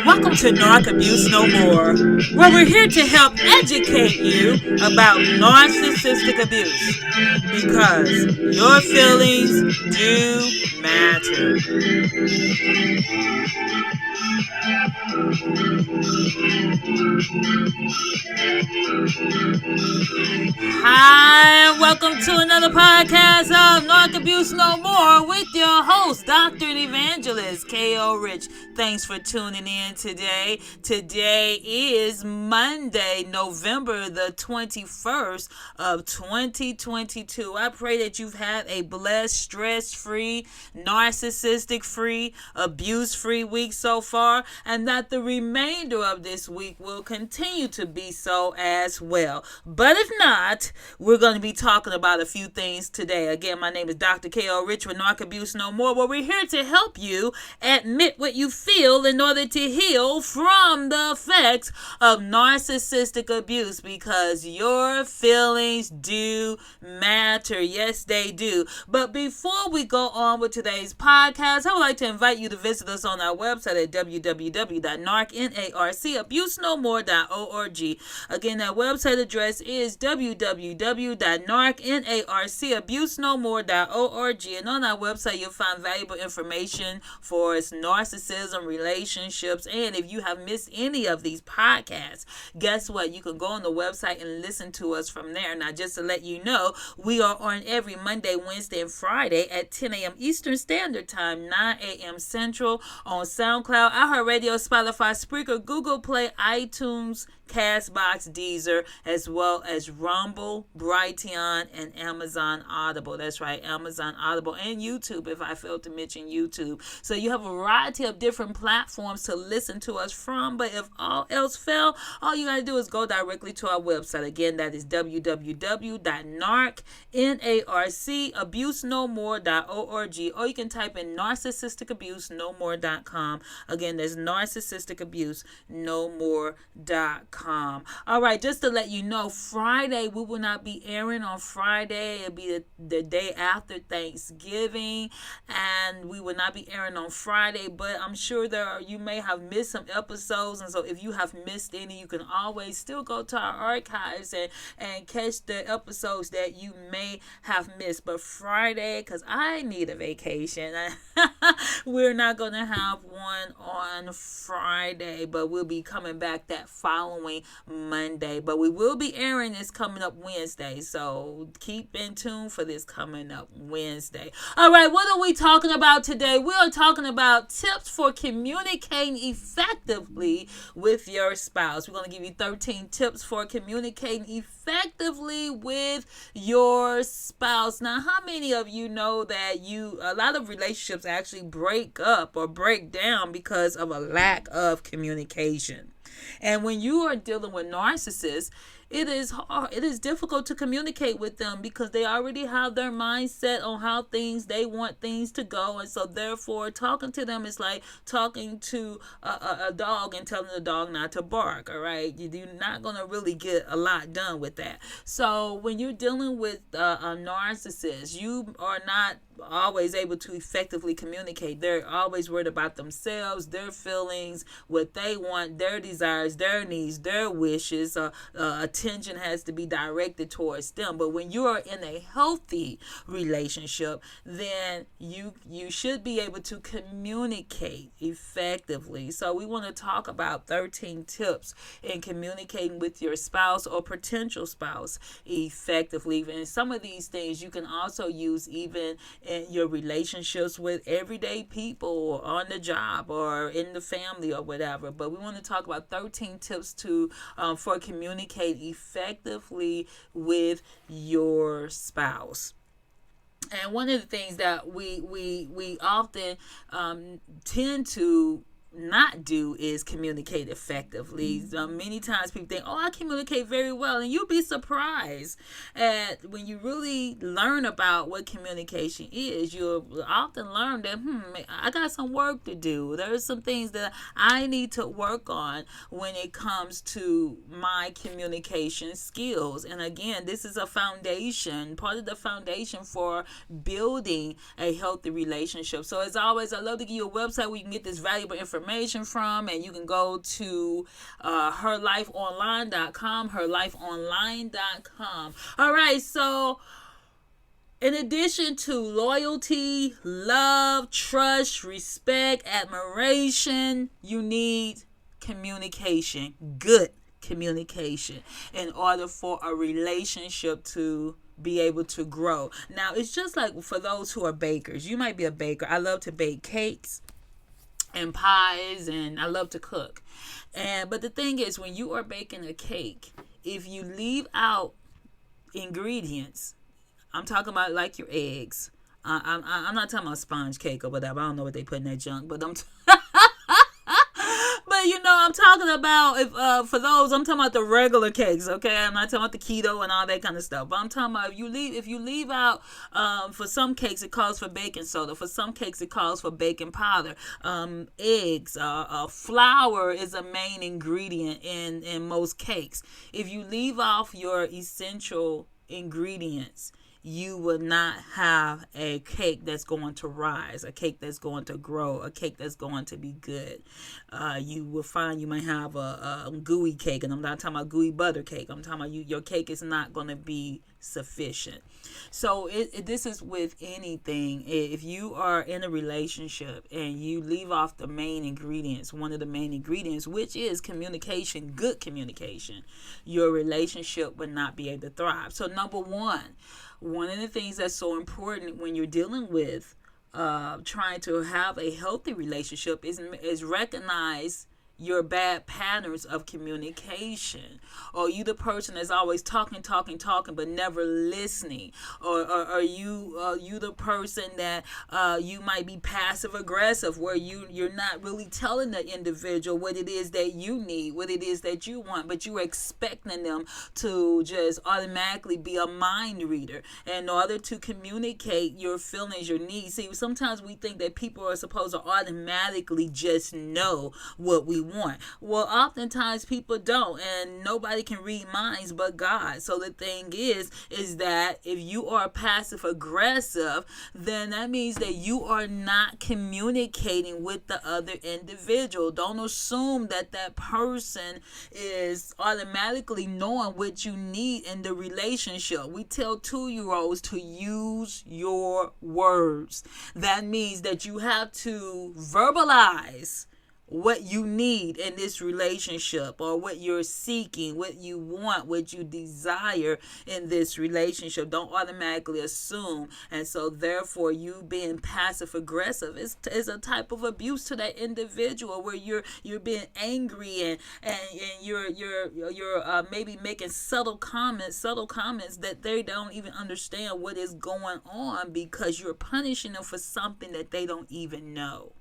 Welcome to Narc Abuse No More, where we're here to help educate you about narcissistic abuse because your feelings do matter. Hi, and welcome to another podcast of Narc Abuse No More with your host, Dr. and Evangelist K.O. Rich. Thanks for tuning in today. Today is Monday, November the 21st of 2022. I pray that you've had a blessed, stress-free, narcissistic-free, abuse-free week so far, and that the remainder of this week will continue to be so as well. But if not, we're going to be talking about a few things today. Again, my name is Dr. K.O. Rich with Narc Abuse No More, where we're here to help you admit what you feel in order to heal from the effects of narcissistic abuse, because your feelings do matter. Yes, they do. But before we go on with today's podcast, I would like to invite you to visit us on our website at www.narcabusenomore.org. Again, that website address is www.narcabusenomore.org, and on our website you'll find valuable information for narcissism, relationships, and if you have missed any of these podcasts, guess what? You can go on the website and listen to us from there. Now, just to let you know, we are on every Monday, Wednesday, and Friday at 10 a.m. Eastern Standard Time, 9 a.m. Central on SoundCloud, iHeartRadio, Spotify, Spreaker, Google Play, iTunes, Castbox, Deezer, as well as Rumble, Brighteon, and Amazon Audible. That's right, Amazon Audible, and YouTube, if I failed to mention YouTube. So you have a variety of different platforms to listen to us from, but if all else fail, all you gotta do is go directly to our website. Again, that is www.narcabusenomore.org, or you can type in narcissisticabusenomore.com. Again, that's narcissisticabusenomore.com. All right, just to let you know, Friday, we will not be airing on Friday. It'll be the day after Thanksgiving, and we will not be airing on Friday, but I'm sure you may have missed some episodes, and so if you have missed any, you can always still go to our archives and catch the episodes that you may have missed. But Friday, because I need a vacation, we're not going to have one on Friday, but we'll be coming back that following Monday. But we will be airing this coming up Wednesday, so keep in tune for this coming up Wednesday. All right, what are we talking about today? We are talking about tips for communicating effectively with your spouse. We're going to give you 13 tips for communicating effectively with your spouse. Now, how many of you know that a lot of relationships actually break up or break down because of a lack of communication? And when you are dealing with narcissists, it is hard. It is difficult to communicate with them because they already have their mindset on how they want things to go. And so therefore, talking to them is like talking to a dog and telling the dog not to bark. All right. You're not going to really get a lot done with that. So when you're dealing with a narcissist, you are not always able to effectively communicate. They're always worried about themselves, their feelings, what they want, their desires, their needs, their wishes. Attention has to be directed towards them. But when you are in a healthy relationship, then you should be able to communicate effectively. So we want to talk about 13 tips in communicating with your spouse or potential spouse effectively. And some of these things you can also use even in your relationships with everyday people or on the job or in the family or whatever. But we want to talk about 13 tips for communicate effectively with your spouse. And one of the things that we often tend to not do is communicate effectively. Many times people think, I communicate very well, and you'll be surprised at when you really learn about what communication is. You'll often learn that I got some work to do. There's some things that I need to work on when it comes to my communication skills. And again, this is a foundation, part of the foundation for building a healthy relationship. So as always, I love to give you a website where you can get this valuable information information from. And you can go to herlifeonline.com, herlifeonline.com. All right, so in addition to loyalty, love, trust, respect, admiration, you need communication, good communication, in order for a relationship to be able to grow. Now, it's just like for those who are bakers. You might be a baker. I love to bake cakes and pies, and I love to cook. But the thing is, when you are baking a cake, if you leave out ingredients, I'm talking about like your eggs. I'm not talking about sponge cake or whatever. I don't know what they put in that junk, but but I'm talking about for those. I'm talking about the regular cakes. Okay, I'm not talking about the keto and all that kind of stuff. But I'm talking about if you leave out for some cakes it calls for baking soda. For some cakes it calls for baking powder. Eggs, flour is a main ingredient in most cakes. If you leave off your essential ingredients, you will not have a cake that's going to rise, a cake that's going to grow, a cake that's going to be good. You will find you might have a gooey cake, and I'm not talking about gooey butter cake. I'm talking about your cake is not going to be sufficient. So this is with anything. If you are in a relationship and you leave off the main ingredients, one of the main ingredients, which is communication, good communication, your relationship will not be able to thrive. So number one of the things that's so important when you're dealing with trying to have a healthy relationship is recognize your bad patterns of communication. Or you the person that's always talking but never listening. Or are you the person that you might be passive aggressive, where you're not really telling the individual what it is that you need, what it is that you want, but you're expecting them to just automatically be a mind reader in order to communicate your feelings, your needs. See, sometimes we think that people are supposed to automatically just know what we want. Well, oftentimes people don't, and nobody can read minds but God. So the thing is that if you are passive aggressive, then that means that you are not communicating with the other individual. Don't assume that person is automatically knowing what you need in the relationship. We tell 2-year-olds to use your words. That means that you have to verbalize what you need in this relationship, or what you're seeking, what you want, what you desire in this relationship. Don't automatically assume. And so therefore you being passive aggressive is a type of abuse to that individual, where you're being angry and you're maybe making subtle comments that they don't even understand what is going on, because you're punishing them for something that they don't even know.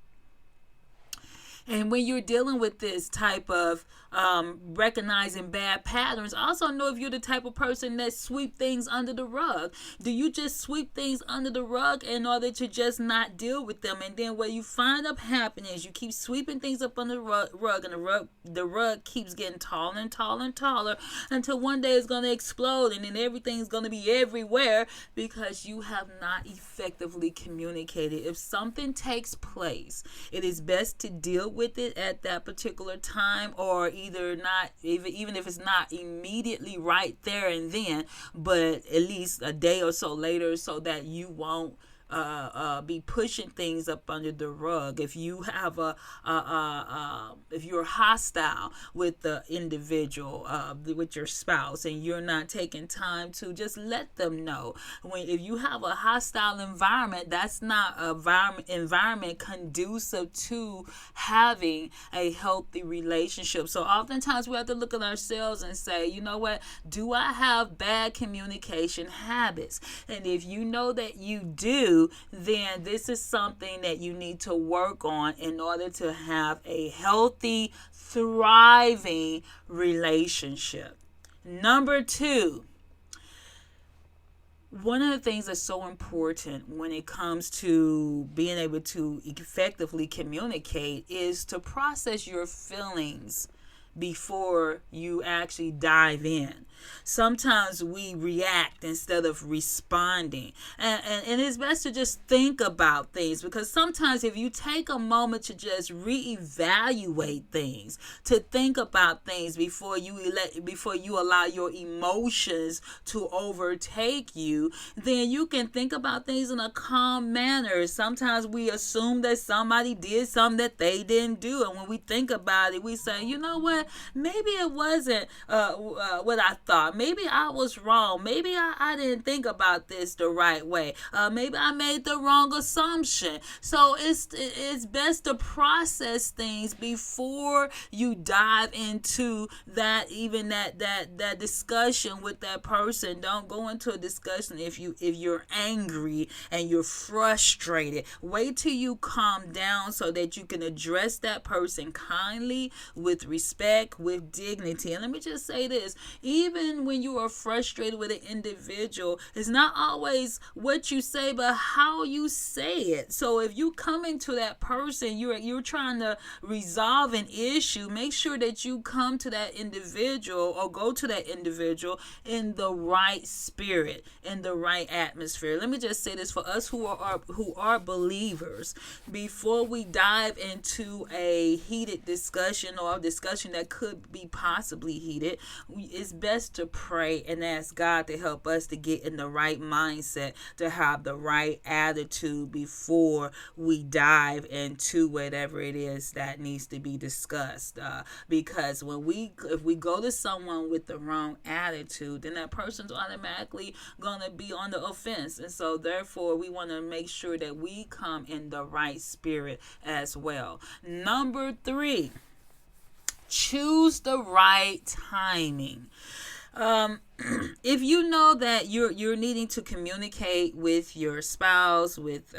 And when you're dealing with this type of recognizing bad patterns, also know if you're the type of person that sweep things under the rug. Do you just sweep things under the rug in order to just not deal with them? And then what you find up happening is you keep sweeping things up under the rug, and the rug keeps getting taller and taller and taller, until one day it's going to explode, and then everything's going to be everywhere, because you have not effectively communicated. If something takes place, it is best to deal with it at that particular time, or either not, even if it's not immediately right there and then, but at least a day or so later, so that you won't be pushing things up under the rug. If you have if you're hostile with the individual, with your spouse, and you're not taking time to just let them know, if you have a hostile environment, that's not an environment conducive to having a healthy relationship. So oftentimes we have to look at ourselves and say, you know what, do I have bad communication habits? And if you know that you do, then this is something that you need to work on in order to have a healthy, thriving relationship. Number 2, one of the things that's so important when it comes to being able to effectively communicate is to process your feelings before you actually dive in. Sometimes we react instead of responding. And it's best to just think about things, because sometimes if you take a moment to just reevaluate things, to think about things before you allow your emotions to overtake you, then you can think about things in a calm manner. Sometimes we assume that somebody did something that they didn't do. And when we think about it, we say, you know what? Maybe it wasn't what I thought. Maybe I was wrong. Maybe I didn't think about this the right way. Maybe I made the wrong assumption. So it's best to process things before you dive into that discussion with that person. Don't go into a discussion if you're angry and you're frustrated. Wait till you calm down so that you can address that person kindly, with respect, with dignity. And let me just say this, even when you are frustrated with an individual, it's not always what you say, but how you say it. So if you come into that person, you're trying to resolve an issue, make sure that you come to that individual or go to that individual in the right spirit, in the right atmosphere. Let me just say this for us who are believers. Before we dive into a heated discussion, or a discussion that could be possibly heated, it's best to pray and ask God to help us to get in the right mindset, to have the right attitude before we dive into whatever it is that needs to be discussed. Because if we go to someone with the wrong attitude, then that person's automatically going to be on the offense. And so therefore we want to make sure that we come in the right spirit as well. Number 3, choose the right timing. If you know that you're needing to communicate with your spouse, with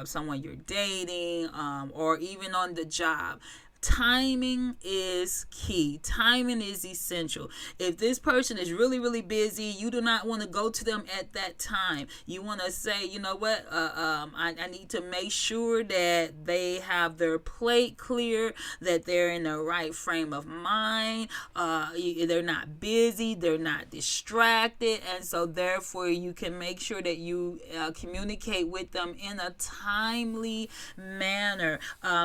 someone you're dating, or even on the job, timing is key. Timing is essential. If this person is really, really busy, you do not want to go to them at that time. You want to say, you know what, I need to make sure that they have their plate clear, that they're in the right frame of mind. They're not busy, they're not distracted, and so therefore you can make sure that you communicate with them in a timely manner.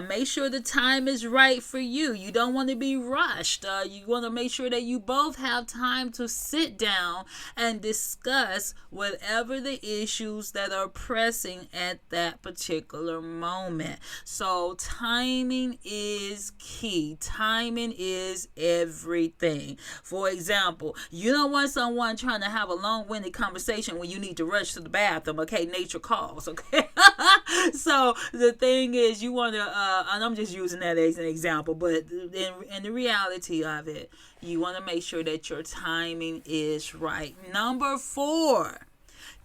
Make sure the time is right for you. You don't want to be rushed. You want to make sure that you both have time to sit down and discuss whatever the issues that are pressing at that particular moment. So timing is key. Timing is everything. For example, you don't want someone trying to have a long-winded conversation when you need to rush to the bathroom. Okay, nature calls. Okay. So the thing is, you want to, and I'm just using that as an example, but in the reality of it, you want to make sure that your timing is right. Number 4,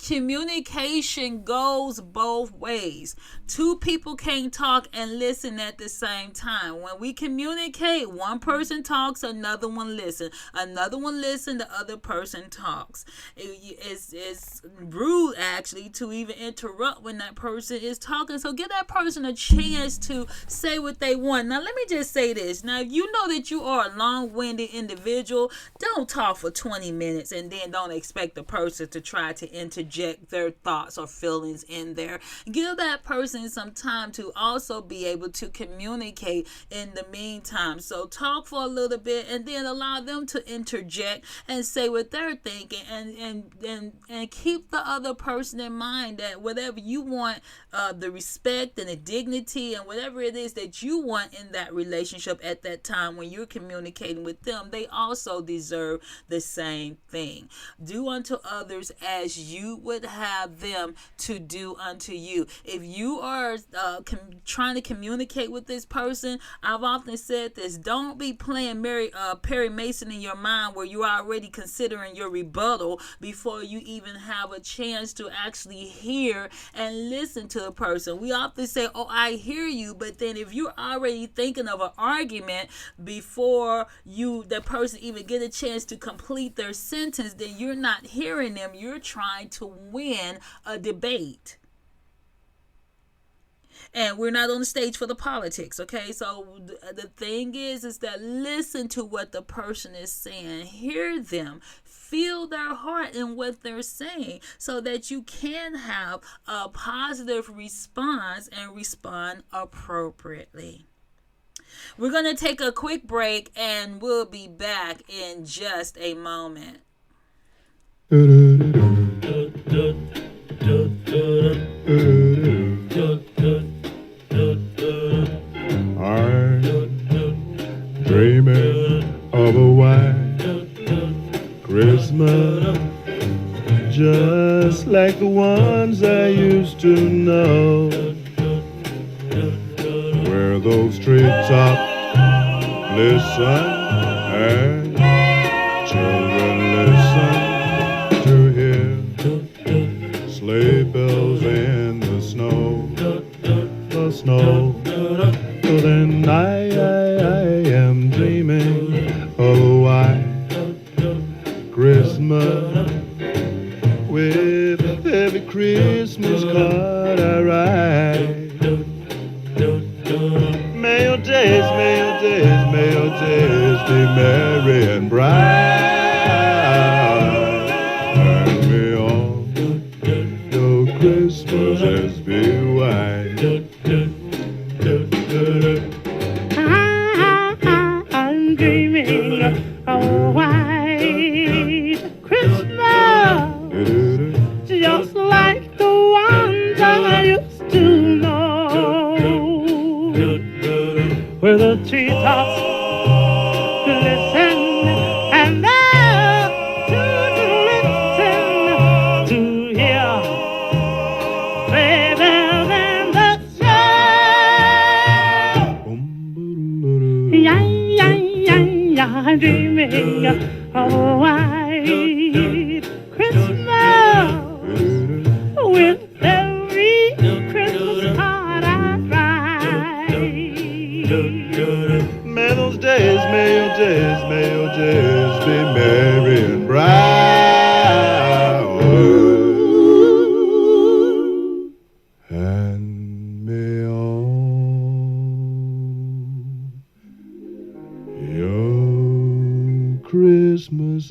communication goes both ways. Two people can't talk and listen at the same time. When we communicate, one person talks, another one listens. Another one listens, the other person talks. It's rude, actually, to even interrupt when that person is talking. So give that person a chance to say what they want. Now, let me just say this. Now, if you know that you are a long-winded individual, don't talk for 20 minutes and then don't expect the person to try to interject their thoughts or feelings in there. Give that person some time to also be able to communicate in the meantime. So talk for a little bit and then allow them to interject and say what they're thinking, and keep the other person in mind that whatever you want, the respect and the dignity and whatever it is that you want in that relationship at that time when you're communicating with them, they also deserve the same thing. Do unto others as you would have them to do unto you. If you are trying to communicate with this person, I've often said this, don't be playing Perry Mason in your mind where you're already considering your rebuttal before you even have a chance to actually hear and listen to the person. We often say, oh, I hear you, but then if you're already thinking of an argument before the person even get a chance to complete their sentence, then you're not hearing them. You're trying to win a debate. And we're not on the stage for the politics, okay? So the thing is that listen to what the person is saying, hear them, feel their heart in what they're saying, so that you can have a positive response and respond appropriately. We're going to take a quick break and we'll be back in just a moment. I'm dreaming of a white Christmas, just like the ones I used to know, where those treetops listen and children listen to hear sleigh bells in the snow, the snow. So then I am dreaming of a white Christmas, with every Christmas card I write. May your days, may your days, may your days be merry and bright, and may all your Christmases be white. I'm dreaming of a white Christmas, just like the ones I used to know, where the treetops listen and the children listen to hear sleigh bells in the snow. I'm dreaming of a white Christmas, with every Christmas card I write. May those days, may your days, may your days be merry and bright, and may all your Christmases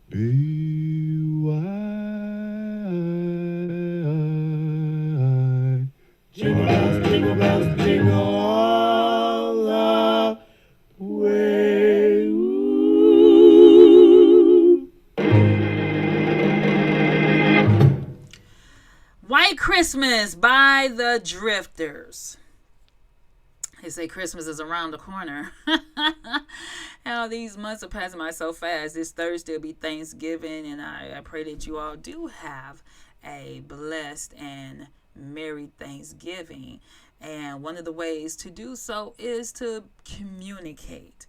be white. Jingle bells, jingle all the way. Ooh. White Christmas by the Drifters. They say Christmas is around the corner. How these months are passing by so fast. This Thursday will be Thanksgiving, and I pray that you all do have a blessed and merry Thanksgiving. And one of the ways to do so is to communicate.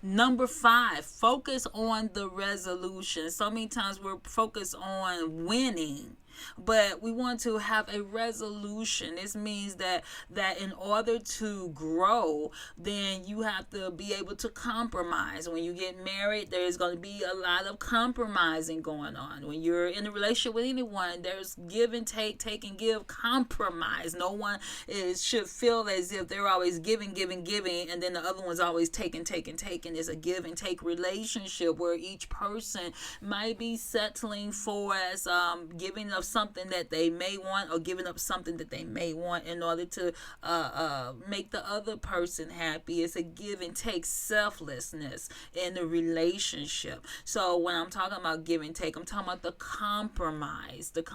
Number 5, focus on the resolution. So many times we're focused on winning, but we want to have a resolution. This means that in order to grow, then you have to be able to compromise. When you get married, there's going to be a lot of compromising going on. When you're in a relationship with anyone, there's give and take and give, compromise. No one should feel as if they're always giving, and then the other one's always taking. It's a give and take relationship where each person might be settling for as giving up something that they may want, or giving up something that they may want in order to make the other person happy. It's a give and take, selflessness in the relationship. So when I'm talking about give and take, I'm talking about the compromise. If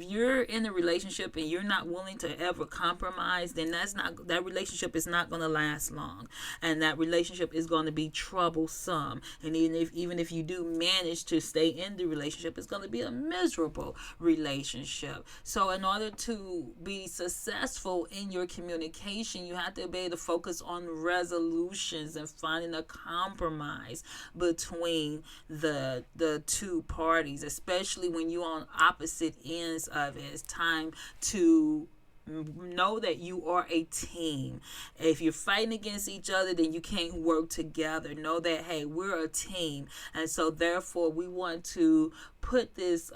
you're in a relationship and you're not willing to ever compromise, then that relationship is not going to last long, and that relationship is going to be troublesome. And even if you do manage to stay in the relationship, it's going to be a miserable relationship. So in order to be successful in your communication, you have to be able to focus on resolutions and finding a compromise between the two parties, especially when you're on opposite ends of it. It's time to Know that you are a team. If you're fighting against each other, then you can't work together. Know that, hey, we're a team. And so therefore we want to put this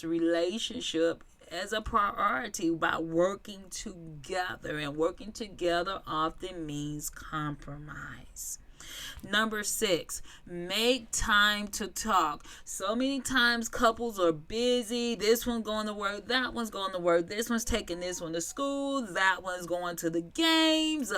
relationship as a priority by working together. And working together often means compromise. Number 6, make time to talk. So many times couples are busy. This one's going to work. That one's going to work. This one's taking this one to school. That one's going to the games.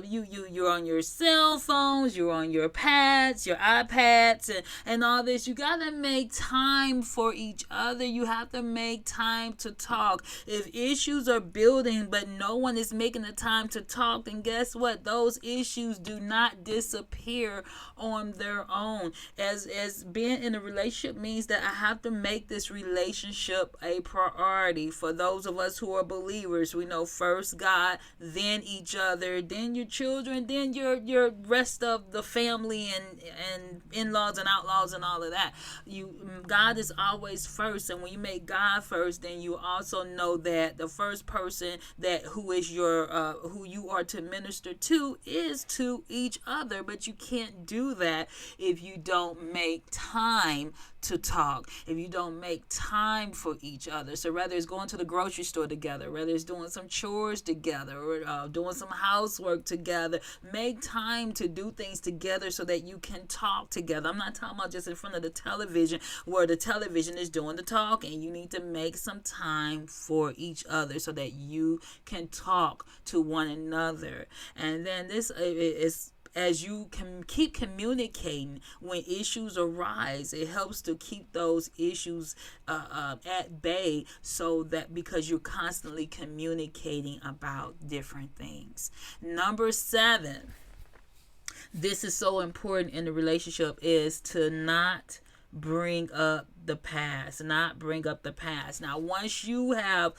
You're on your cell phones. You're on your pads, your iPads, and all this. You got to make time for each other. You have to make time to talk. If issues are building, but no one is making the time to talk, then guess what? Those issues do not disappear on their own. As being in a relationship means that I have to make this relationship a priority. For those of us who are believers, we know first God, then each other, then your children, then your rest of the family and in-laws and outlaws and all of that. God is always first, and when you make God first, then you also know that the first person who you are to minister to is to each other. But you can't do that if you don't make time to talk, if you don't make time for each other. So whether it's going to the grocery store together, whether it's doing some chores together, or doing some housework together, make time to do things together so that you can talk together. I'm not talking about just in front of the television where the television is doing the talking. You need to make some time for each other so that you can talk to one another. And then this is, as you can keep communicating when issues arise, it helps to keep those issues at bay, so that because you're constantly communicating about different things. Number 7, this is so important in the relationship, is to not bring up the past. Now, once you have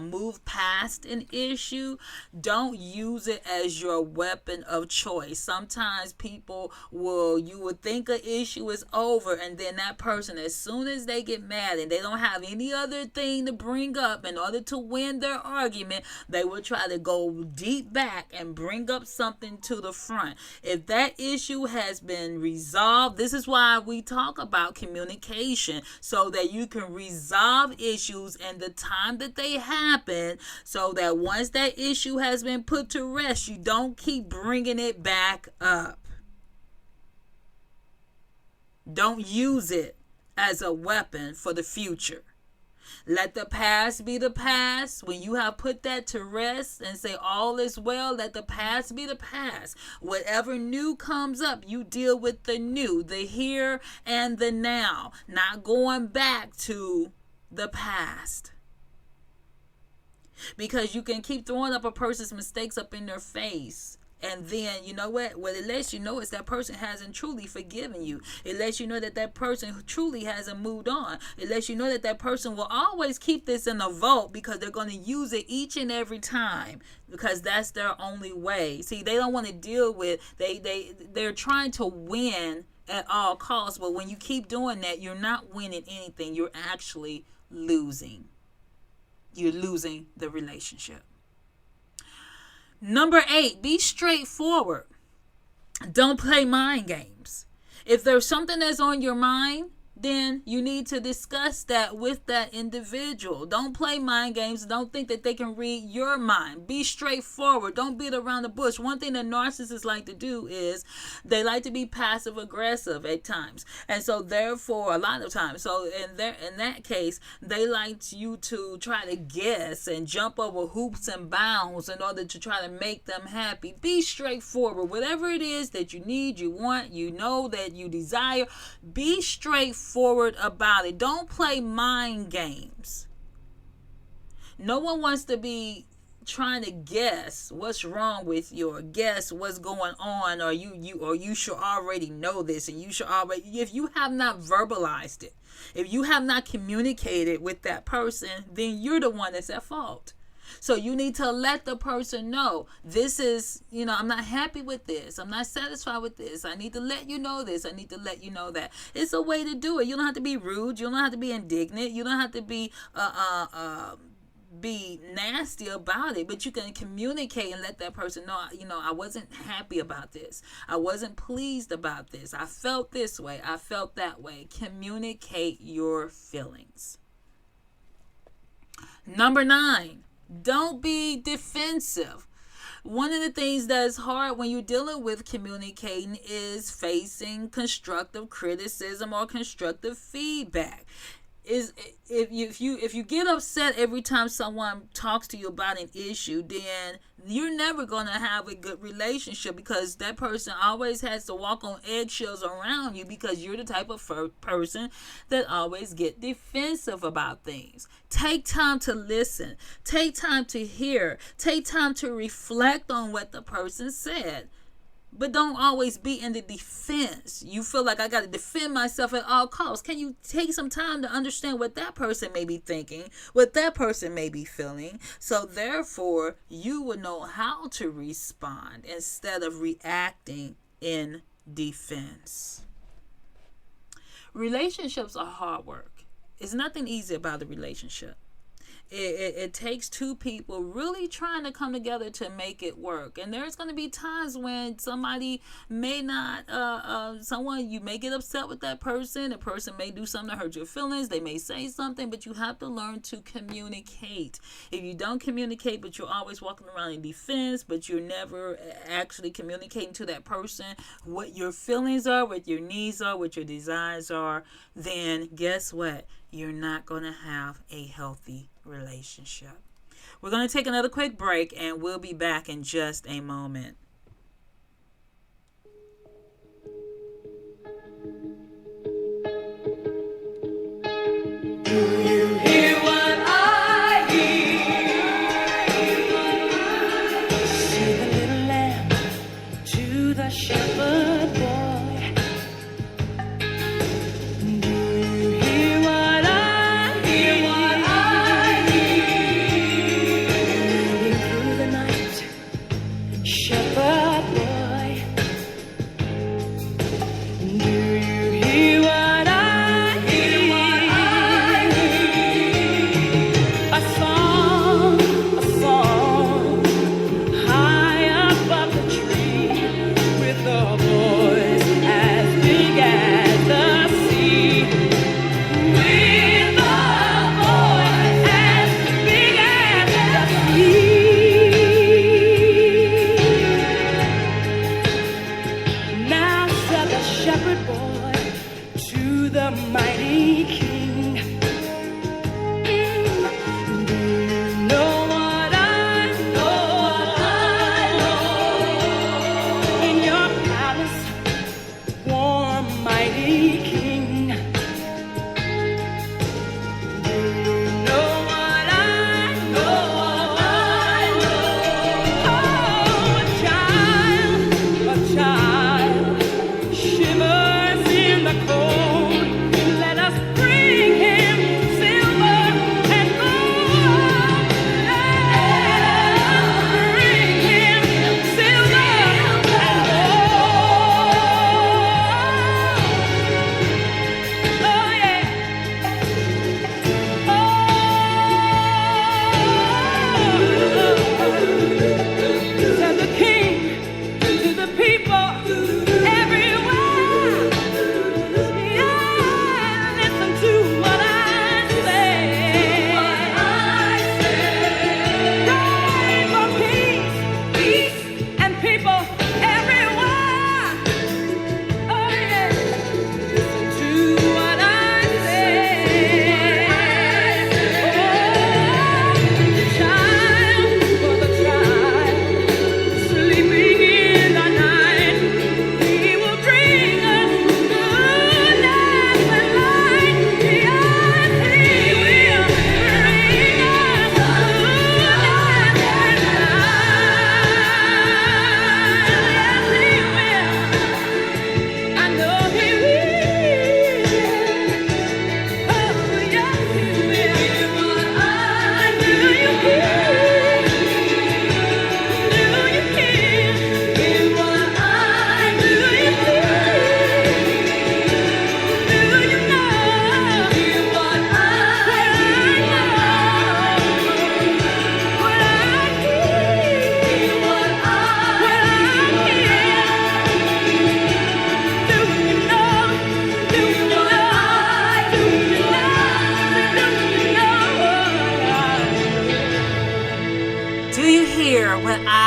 moved past an issue, don't use it as your weapon of choice. Sometimes you would think an issue is over, and then that person, as soon as they get mad and they don't have any other thing to bring up in order to win their argument, they will try to go deep back and bring up something to the front. If that issue has been resolved, this is why we talk about communication, so that you can resolve issues in the time that they happen, so that once that issue has been put to rest, you don't keep bringing it back up. Don't use it as a weapon for the future. Let the past be the past. When you have put that to rest and say all is well, let the past be the past. Whatever new comes up, you deal with the new, the here and the now, not going back to the past. Because you can keep throwing up a person's mistakes up in their face, and then, you know what it lets you know is that person hasn't truly forgiven you. It lets you know that person truly hasn't moved on. It lets you know that person will always keep this in a vault, because they're going to use it each and every time, because that's their only way. See, they don't want to deal with, they're trying to win at all costs, but when you keep doing that, you're not winning anything. You're actually losing. You're losing the relationship. Number 8, be straightforward. Don't play mind games. If there's something that's on your mind, then you need to discuss that with that individual. Don't play mind games. Don't think that they can read your mind. Be straightforward. Don't beat around the bush. One thing that narcissists like to do is they like to be passive aggressive at times. And so therefore, a lot of times, so in that case, they like you to try to guess and jump over hoops and bounds in order to try to make them happy. Be straightforward. Whatever it is that you need, you want, you know that you desire, be straightforward about it. Don't play mind games. No one wants to be trying to guess what's wrong with you, or guess what's going on, or you should already know this, and you should already, if you have not verbalized it, if you have not communicated with that person, then you're the one that's at fault. So you need to let the person know, this is, I'm not happy with this. I'm not satisfied with this. I need to let you know this. I need to let you know that. It's a way to do it. You don't have to be rude. You don't have to be indignant. You don't have to be be nasty about it, but you can communicate and let that person know, I wasn't happy about this. I wasn't pleased about this. I felt this way. I felt that way. Communicate your feelings. Number 9, don't be defensive. One of the things that's hard when you're dealing with communicating is facing constructive criticism or constructive feedback. Is if you get upset every time someone talks to you about an issue, then you're never going to have a good relationship, because that person always has to walk on eggshells around you, because you're the type of person that always get defensive about things. Take time to listen. Take time to hear. Take time to reflect on what the person said. But don't always be in the defense. You feel like I got to defend myself at all costs. Can you take some time to understand what that person may be thinking, what that person may be feeling? So therefore, you will know how to respond instead of reacting in defense. Relationships are hard work. It's nothing easy about a relationship. It takes two people really trying to come together to make it work. And there's going to be times when somebody may not, you may get upset with that person. A person may do something to hurt your feelings. They may say something, but you have to learn to communicate. If you don't communicate, but you're always walking around in defense, but you're never actually communicating to that person what your feelings are, what your needs are, what your desires are, then guess what? You're not going to have a healthy relationship. We're going to take another quick break, and we'll be back in just a moment. Do you hear what I hear? See the little lamb to the shepherd boy. Do you hear what I hear? What I hear? Ringing through the night, shepherd boy. Do you hear what I hear? What I hear?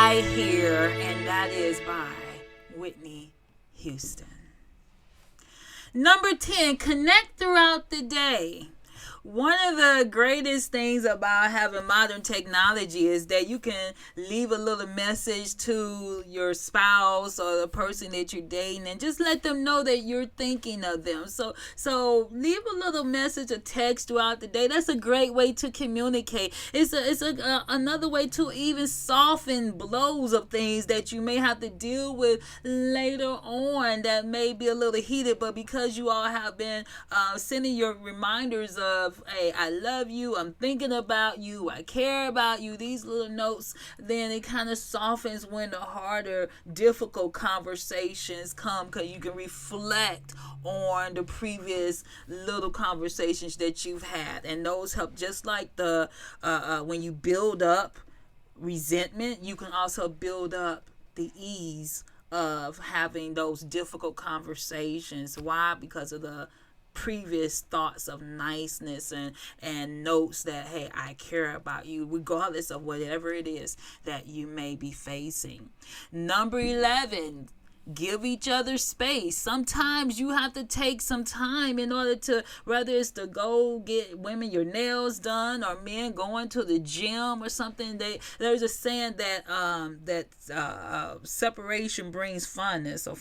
right here, and that is by Whitney Houston. Number 10, connect throughout the day. One of the greatest things about having modern technology is that you can leave a little message to your spouse or the person that you're dating and just let them know that you're thinking of them. So leave a little message or text throughout the day. That's a great way to communicate. It's another way to even soften blows of things that you may have to deal with later on that may be a little heated, but because you all have been sending your reminders of, hey, I love you, I'm thinking about you, I care about you, these little notes, then it kind of softens when the harder, difficult conversations come, because you can reflect on the previous little conversations that you've had, and those help. Just like the when you build up resentment, you can also build up the ease of having those difficult conversations. Why? Because of the previous thoughts of niceness and notes that, hey, I care about you, regardless of whatever it is that you may be facing. Number 11, give each other space. Sometimes you have to take some time in order to, whether it's to go get women your nails done or men going to the gym or something. There's a saying that separation brings funness, or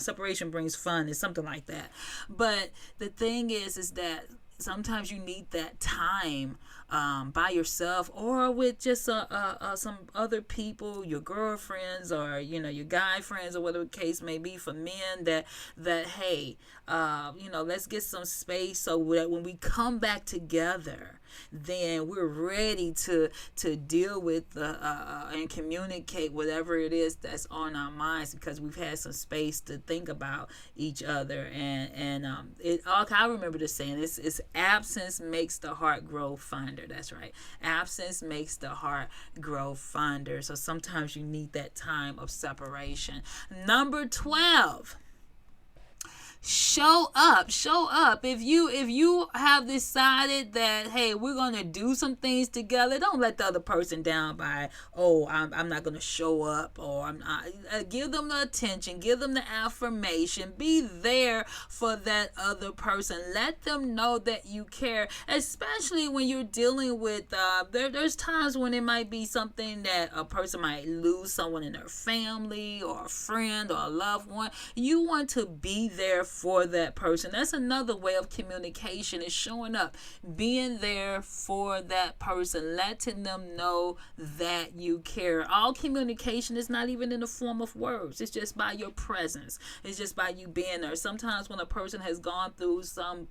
separation brings fun, is something like that. But the thing is that sometimes you need that time by yourself or with just some other people, your girlfriends or your guy friends or whatever the case may be. For men, that hey, let's get some space so that when we come back together, then we're ready to deal with and communicate whatever it is that's on our minds, because we've had some space to think about each other. And I remember the saying, it's absence makes the heart grow fonder. That's right. Absence makes the heart grow fonder. So sometimes you need that time of separation. Number 12. Show up. If you have decided that, hey, we're gonna do some things together, don't let the other person down by, oh, I'm not gonna show up, or I'm not. Give them the attention, give them the affirmation, be there for that other person. Let them know that you care, especially when you're dealing with there's times when it might be something that a person might lose someone in their family or a friend or a loved one. You want to be there for that person. That's another way of communication, is showing up, being there for that person, letting them know that you care. All communication is not even in the form of words. It's just by your presence. It's just by you being there. Sometimes when a person has gone through some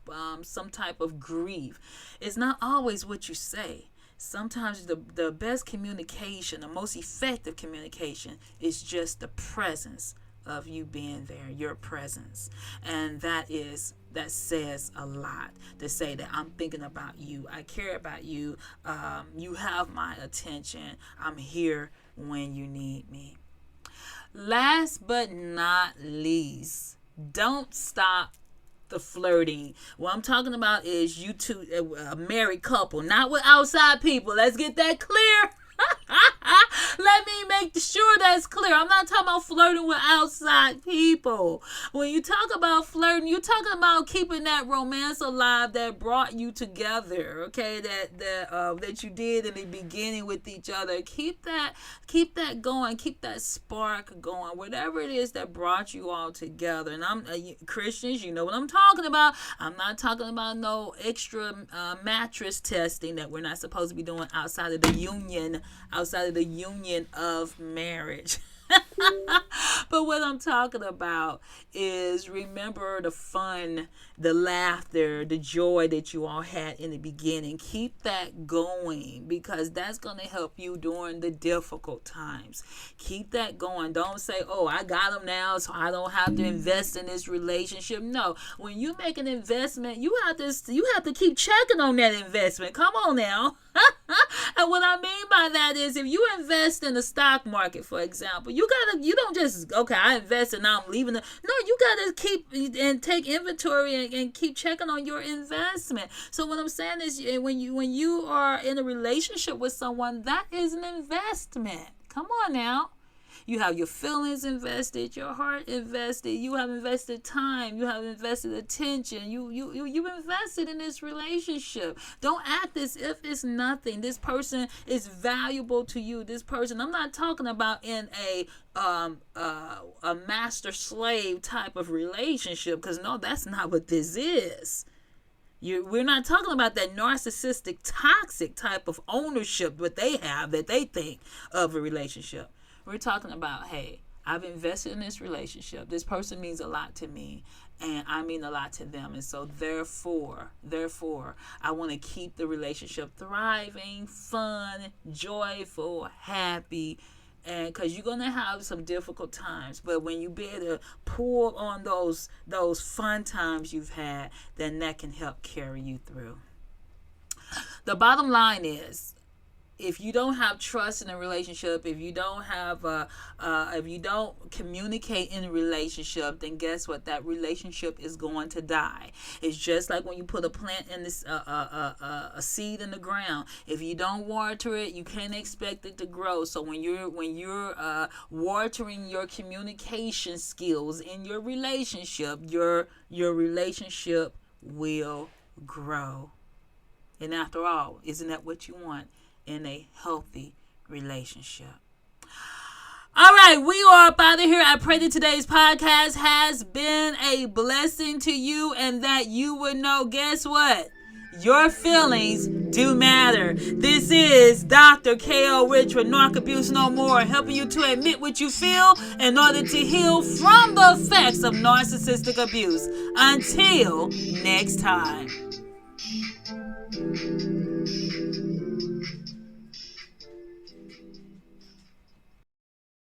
type of grief, it's not always what you say. Sometimes the best communication, the most effective communication, is just the presence of you being there, your presence. And that says a lot, to say that I'm thinking about you, I care about you, you have my attention, I'm here when you need me. Last but not least, don't stop the flirting. What I'm talking about is you two, a married couple, not with outside people. Let's get that clear. Let me make sure that's clear. I'm not talking about flirting with outside people. When you talk about flirting, you're talking about keeping that romance alive that brought you together, okay? That you did in the beginning with each other. Keep that going. Keep that spark going. Whatever it is that brought you all together. And I'm Christians, you know what I'm talking about. I'm not talking about no extra mattress testing that we're not supposed to be doing outside of the union of marriage. But what I'm talking about is, remember the fun, the laughter, the joy that you all had in the beginning. Keep that going, because that's going to help you during the difficult times. Keep that going. Don't say, oh, I got them now, so I don't have to invest in this relationship. No, when you make an investment, you have to keep checking on that investment. Come on now. And what I mean by that is, if you invest in the stock market, for example, you don't just, okay, I invest and now I'm leaving it. No, you gotta keep and take inventory and keep checking on your investment. So what I'm saying is, when you are in a relationship with someone, that is an investment. Come on now. You have your feelings invested, your heart invested. You have invested time. You have invested attention. You've invested in this relationship. Don't act as if it's nothing. This person is valuable to you. This person, I'm not talking about in a master slave type of relationship, because no, that's not what this is. We're not talking about that narcissistic, toxic type of ownership that they have, that they think of a relationship. We're talking about, hey, I've invested in this relationship. This person means a lot to me, and I mean a lot to them. And so therefore, I want to keep the relationship thriving, fun, joyful, happy, and because you're going to have some difficult times. But when you be able to pull on those fun times you've had, then that can help carry you through. The bottom line is, if you don't have trust in a relationship, if you don't have if you don't communicate in a relationship, then guess what? That relationship is going to die. It's just like when you put a plant in this a seed in the ground. If you don't water it, you can't expect it to grow. So when you're watering your communication skills in your relationship, your relationship will grow. And after all, isn't that what you want in a healthy relationship? All right, we are up out of here. I pray that today's podcast has been a blessing to you, and that you would know, guess what? Your feelings do matter. This is Dr. K.O. Rich with Narc Abuse No More, helping you to admit what you feel in order to heal from the effects of narcissistic abuse. Until next time.